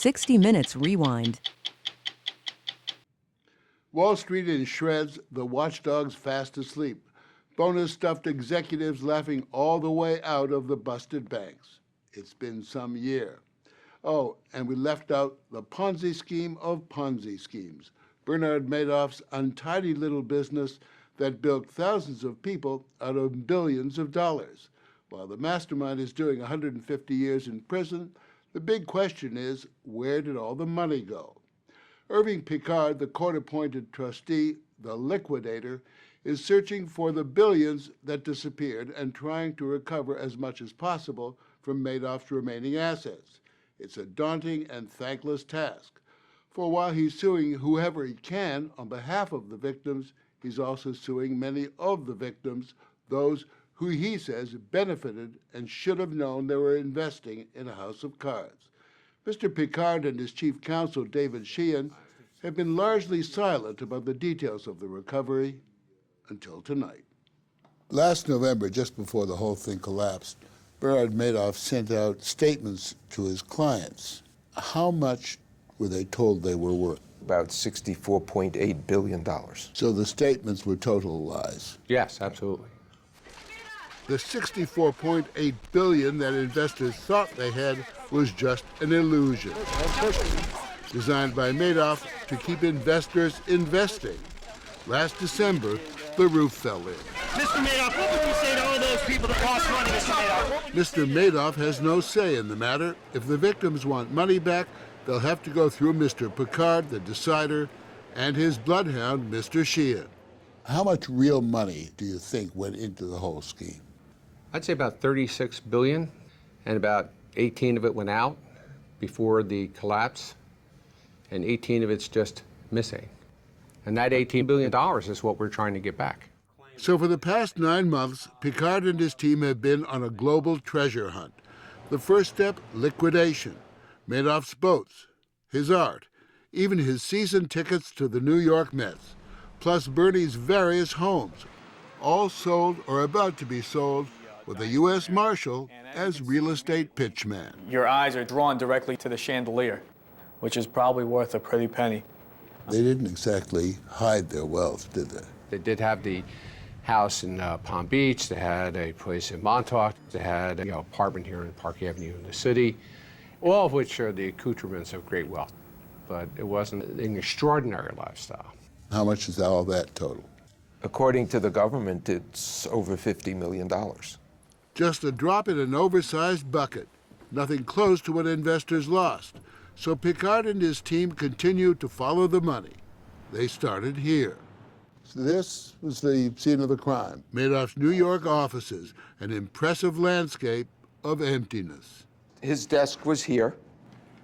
60 Minutes Rewind. Wall Street in shreds, the watchdogs fast asleep. Bonus-stuffed executives laughing all the way out of the busted banks. It's been some year. Oh, and we left out the Ponzi scheme of Ponzi schemes. Bernard Madoff's untidy little business that bilked thousands of people out of billions of dollars. While the mastermind is doing 150 years in prison, the big question is, where did all the money go? Irving Picard, the court-appointed trustee, the liquidator, is searching for the billions that disappeared and trying to recover as much as possible from Madoff's remaining assets. It's a daunting and thankless task. For while he's suing whoever he can on behalf of the victims, he's also suing many of the victims, those who he says benefited and should have known they were investing in a house of cards. Mr. Picard and his chief counsel, David Sheehan, have been largely silent about the details of the recovery until tonight. Last November, just before the whole thing collapsed, Bernard Madoff sent out statements to his clients. How much were they told they were worth? About $64.8 billion. So the statements were total lies. Yes, absolutely. The $64.8 billion that investors thought they had was just an illusion, designed by Madoff to keep investors investing. Last December, the roof fell in. Mr. Madoff, what would you say to all those people that lost money, Mr. Madoff? Mr. Madoff has no say in the matter. If the victims want money back, they'll have to go through Mr. Picard, the decider, and his bloodhound, Mr. Sheehan. How much real money do you think went into the whole scheme? I'd say about 36 billion, and about 18 of it went out before the collapse, and 18 of it's just missing. And that $18 billion is what we're trying to get back. So for the past 9 months, Picard and his team have been on a global treasure hunt. The first step, liquidation. Madoff's boats, his art, even his season tickets to the New York Mets, plus Bernie's various homes, all sold or about to be sold with a U.S. Marshal as real estate pitchman. Your eyes are drawn directly to the chandelier, which is probably worth a pretty penny. They didn't exactly hide their wealth, did they? They did have the house in Palm Beach. They had a place in Montauk. They had an apartment here in Park Avenue in the city, all of which are the accoutrements of great wealth. But it wasn't an extraordinary lifestyle. How much is all that total? According to the government, it's over $50 million. Just a drop in an oversized bucket. Nothing close to what investors lost. So Picard and his team continued to follow the money. They started here. So this was the scene of the crime. Madoff's New York offices, an impressive landscape of emptiness. His desk was here.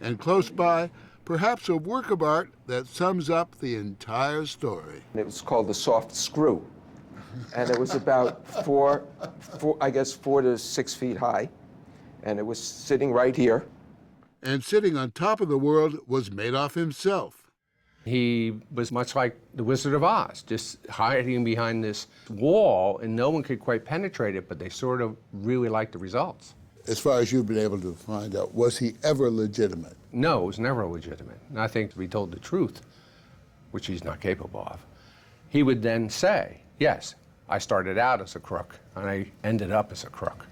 And close by, perhaps a work of art that sums up the entire story. It was called the soft screw. And it was about 4 to 6 feet high. And it was sitting right here. And sitting on top of the world was Madoff himself. He was much like the Wizard of Oz, just hiding behind this wall, and no one could quite penetrate it, but they sort of really liked the results. As far as you've been able to find out, was he ever legitimate? No, it was never legitimate. And I think to be told the truth, which he's not capable of, he would then say, yes, I started out as a crook, and I ended up as a crook.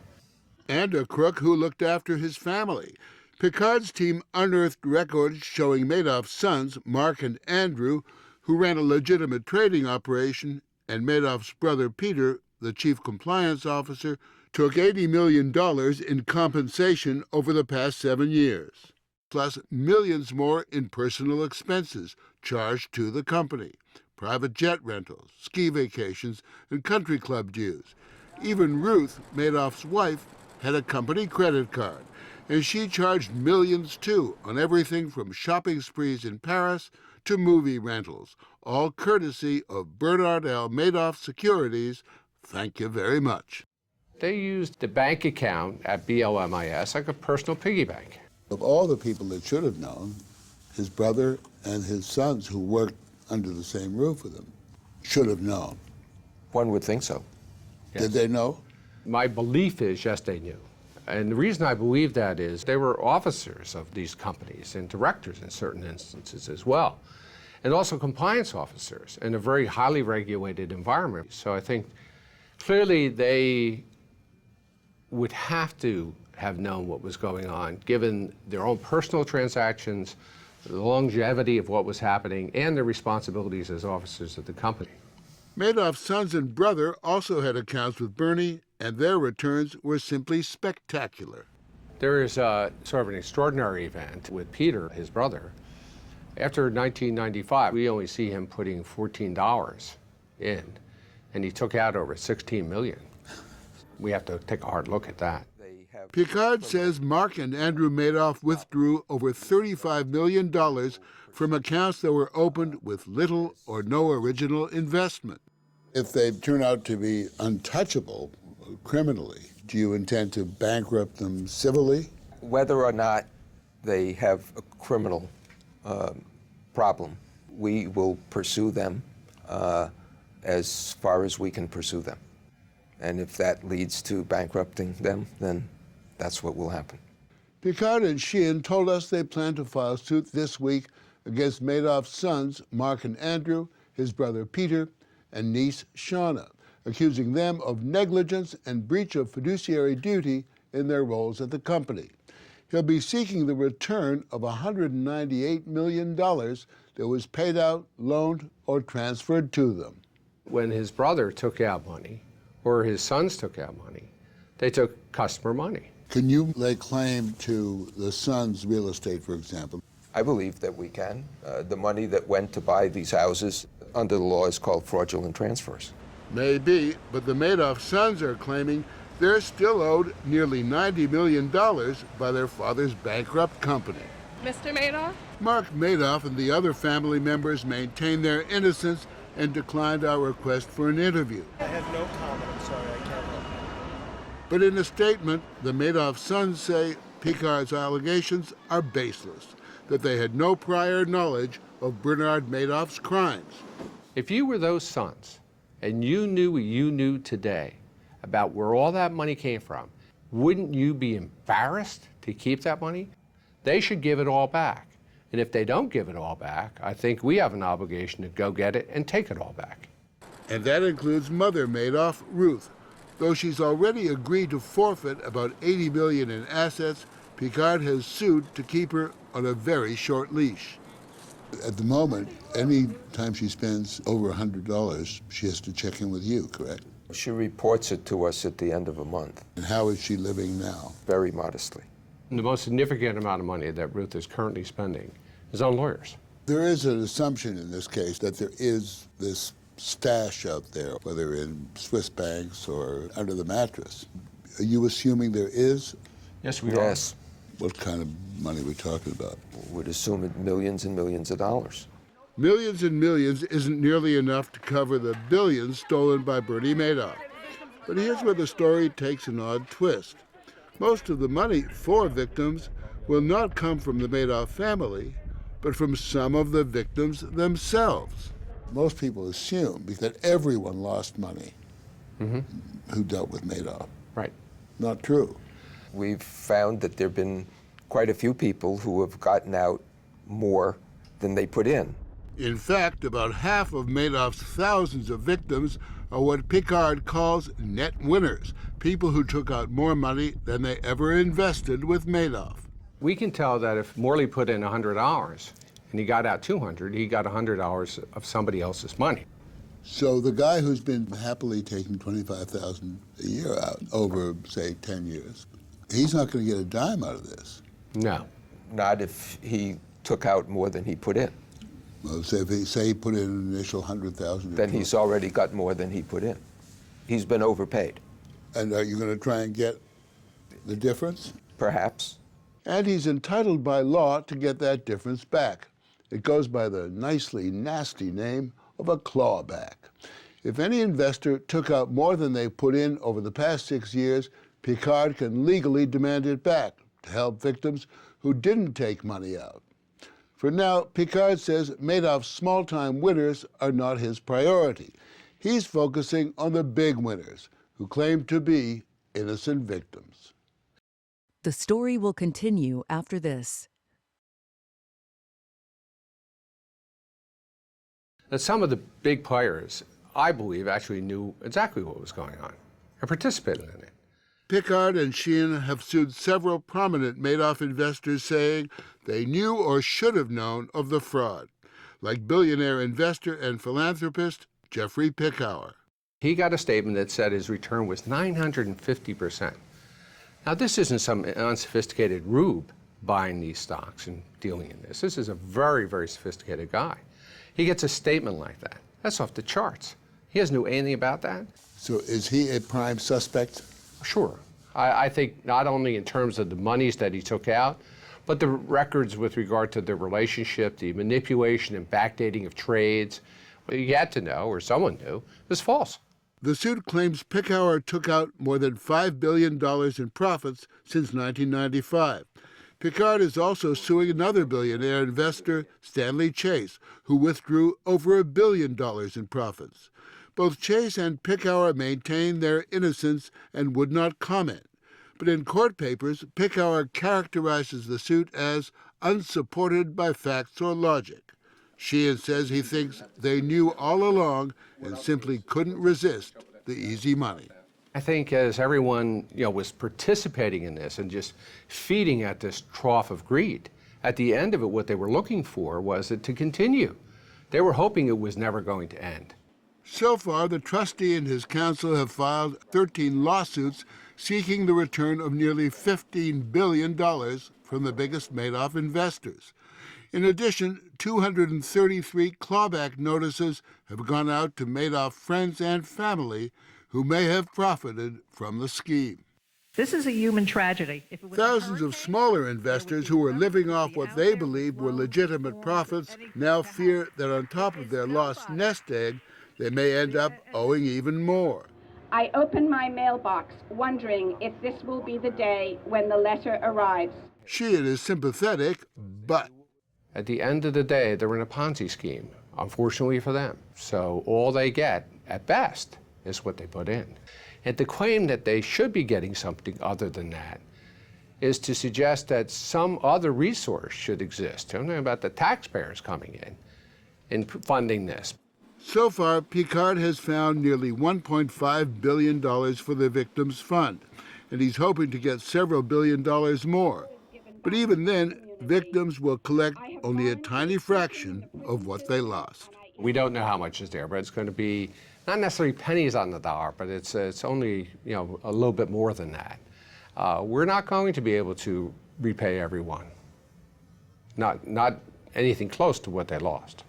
And a crook who looked after his family. Picard's team unearthed records showing Madoff's sons, Mark and Andrew, who ran a legitimate trading operation, and Madoff's brother Peter, the chief compliance officer, took $80 million in compensation over the past 7 years, plus millions more in personal expenses charged to the company, private jet rentals, ski vacations, and country club dues. Even Ruth, Madoff's wife, had a company credit card, and she charged millions too on everything from shopping sprees in Paris to movie rentals, all courtesy of Bernard L. Madoff Securities. Thank you very much. They used the bank account at BLMIS like a personal piggy bank. Of all the people that should have known, his brother and his sons who worked under the same roof with him should have known. One would think so. Yes. Did they know? My belief is, yes, they knew. And the reason I believe that is they were officers of these companies and directors in certain instances as well, and also compliance officers in a very highly regulated environment. So I think clearly they would have to have known what was going on, given their own personal transactions, the longevity of what was happening, and their responsibilities as officers of the company. Madoff's sons and brother also had accounts with Bernie, and their returns were simply spectacular. There is sort of an extraordinary event with Peter, his brother. After 1995, we only see him putting $14 in, and he took out over $16 million. We have to take a hard look at that. Picard says Mark and Andrew Madoff withdrew over $35 million from accounts that were opened with little or no original investment. If they turn out to be untouchable criminally, do you intend to bankrupt them civilly? Whether or not they have a criminal problem, we will pursue them as far as we can pursue them. And if that leads to bankrupting them, then that's what will happen. Picard and Sheehan told us they plan to file suit this week against Madoff's sons, Mark and Andrew, his brother Peter, and niece Shauna, accusing them of negligence and breach of fiduciary duty in their roles at the company. He'll be seeking the return of $198 million that was paid out, loaned, or transferred to them. When his brother took out money, or his sons took out money, they took customer money. Can you lay claim to the son's real estate, for example? I believe that we can. The money that went to buy these houses under the law is called fraudulent transfers. Maybe, but the Madoff sons are claiming they're still owed nearly $90 million by their father's bankrupt company. Mr. Madoff? Mark Madoff and the other family members maintain their innocence and declined our request for an interview. I have no comment. I'm sorry, I can't help you. But in a statement, the Madoff sons say Picard's allegations are baseless, that they had no prior knowledge of Bernard Madoff's crimes. If you were those sons, and you knew what you knew today about where all that money came from, wouldn't you be embarrassed to keep that money? They should give it all back. And if they don't give it all back, I think we have an obligation to go get it and take it all back. And that includes Mother Madoff, Ruth. Though she's already agreed to forfeit about $80 million in assets, Picard has sued to keep her on a very short leash. At the moment, any time she spends over $100, she has to check in with you, correct? She reports it to us at the end of a month. And how is she living now? Very modestly. And the most significant amount of money that Ruth is currently spending is on lawyers. There is an assumption in this case that there is this stash out there, whether in Swiss banks or under the mattress. Are you assuming there is? Yes, we Yes. What kind of money are we talking about? Would assume it millions and millions of dollars. Millions and millions isn't nearly enough to cover the billions stolen by Bernie Madoff. But here's where the story takes an odd twist. Most of the money for victims will not come from the Madoff family, but from some of the victims themselves. Most people assume that everyone lost money who dealt with Madoff. Right. Not true. We've found that there have been quite a few people who have gotten out more than they put in. In fact, about half of Madoff's thousands of victims are what Picard calls net winners, people who took out more money than they ever invested with Madoff. We can tell that if Morley put in $100 and he got out $200, he got $100 of somebody else's money. So the guy who's been happily taking $25,000 a year out over, say, 10 years, he's not going to get a dime out of this. No. Not if he took out more than he put in. Well, say he put in an initial $100,000. Then he's already got more than he put in. He's been overpaid. And are you going to try and get the difference? Perhaps. And he's entitled by law to get that difference back. It goes by the nicely nasty name of a clawback. If any investor took out more than they put in over the past 6 years, Picard can legally demand it back to help victims who didn't take money out. For now, Picard says Madoff's small-time winners are not his priority. He's focusing on the big winners, who claim to be innocent victims. The story will continue after this. That some of the big players, I believe, actually knew exactly what was going on and participated in it. Pickard and Sheehan have sued several prominent Madoff investors saying they knew or should have known of the fraud, like billionaire investor and philanthropist Jeffrey Pickauer. He got a statement that said his return was 950%. Now, this isn't some unsophisticated rube buying these stocks and dealing in this. This is a very, very sophisticated guy. He gets a statement like that. That's off the charts. He doesn't know anything about that. So is he a prime suspect? Sure. I think not only in terms of the monies that he took out, but the records with regard to the relationship, the manipulation and backdating of trades, you had to know, or someone knew, was false. The suit claims Pickauer took out more than $5 billion in profits since 1995. Pickard is also suing another billionaire investor, Stanley Chase, who withdrew over $1 billion in profits. Both Chase and Pickauer maintain their innocence and would not comment. But in court papers, Pickauer characterizes the suit as unsupported by facts or logic. Sheehan says he thinks they knew all along and simply couldn't resist the easy money. I think as everyone was participating in this and just feeding at this trough of greed, at the end of it, what they were looking for was it to continue. They were hoping it was never going to end. So far, the trustee and his counsel have filed 13 lawsuits seeking the return of nearly $15 billion from the biggest Madoff investors. In addition, 233 clawback notices have gone out to Madoff friends and family who may have profited from the scheme. This is a human tragedy. Thousands of smaller investors who were living off what they believed were legitimate profits now fear that on top of their lost nest egg, they may end up owing even more. I open my mailbox wondering if this will be the day when the letter arrives. Sheehan is sympathetic, but at the end of the day, they're in a Ponzi scheme, unfortunately for them. So all they get, at best, is what they put in. And to claim that they should be getting something other than that is to suggest that some other resource should exist. I'm talking about the taxpayers coming in funding this. So far, Pickard has found nearly $1.5 billion for the victims' fund, and he's hoping to get several $billion more. But even then, victims will collect only a tiny fraction of what they lost. We don't know how much is there, but it's going to be not necessarily pennies on the dollar, but it's only a little bit more than that. We're not going to be able to repay everyone. Not anything close to what they lost.